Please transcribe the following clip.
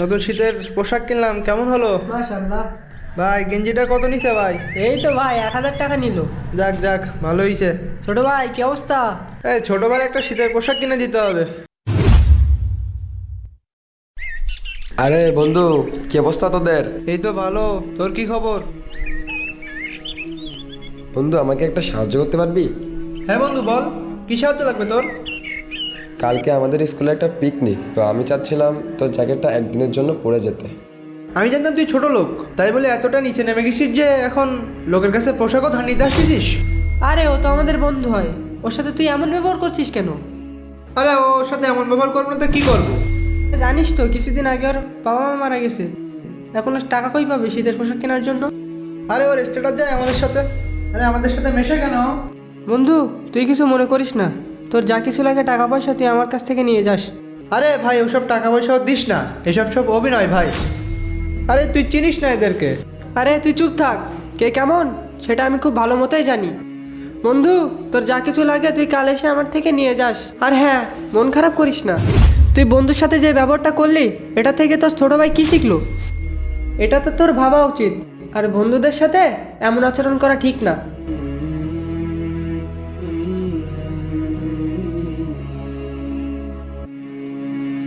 নতুন শীতের পোশাক কিনলাম, কেমন হলো? মাশাআল্লাহ। ভাই গেঞ্জিটা কত নিছে ভাই? এই তো ভাই 1000 টাকা নিল। যাক যাক, ভালো হয়েছে। ছোট ভাই কি অবস্থা? এই ছোটবার একটা শীতের পোশাক কিনে দিতে হবে। আরে বন্ধু, কি অবস্থা তোদের? এই তো ভালো, তোর কি খবর? বন্ধু, আমাকে একটা সাহায্য করতে পারবি? হ্যাঁ বন্ধু বল, কি সাহায্য লাগবে তোর? কালকে আমাদের স্কুলে একটা পিকনিক, তো আমি চাচ্ছিলাম তোর জ্যাকেটটা একদিনের জন্য পরে যেতে। আমি জানতাম তুই ছোট লোক, তাই বলে এতটা নিচে নেমে গেছিস যে এখন লোকের কাছে পোশাকও ধার নিতে আসছিস। আরে ও তো আমাদের বন্ধু হয়, ওর সাথে তুই এমন ব্যবহার করছিস কেন? আরে ওর সাথে এমন ব্যবহার করবো না তো কি করবো? জানিস তো কিছুদিন আগে ওর বাবা মা মারা গেছে, এখন ওর টাকা কই পাবে শীতের পোশাক কেনার জন্য? আরে ওর স্ট্যাটাস যায় আমাদের সাথে। আরে আমাদের সাথে মেশে কেন? বন্ধু তুই কিছু মনে করিস না, তোর যা কিছু লাগে টাকা পয়সা তুই আমার কাছ থেকে নিয়ে যাস। আরে ভাই ওসব টাকা পয়সা দিস না, এসব সব অভিনয় ভাই। আরে তুই চিনিস না এদেরকে। আরে তুই চুপ থাক, কে কেমন সেটা আমি খুব ভালো মতোই জানি। বন্ধু তোর যা কিছু লাগে তুই কাল এসে আমার থেকে নিয়ে যাস। আর হ্যাঁ, মন খারাপ করিস না, তুই বন্ধুর সাথে যে ব্যবহারটা করলি এটা থেকে তোর ছোট ভাই কী শিখলো এটা তো তোর ভাবা উচিত। আর বন্ধুদের সাথে এমন আচরণ করা ঠিক না।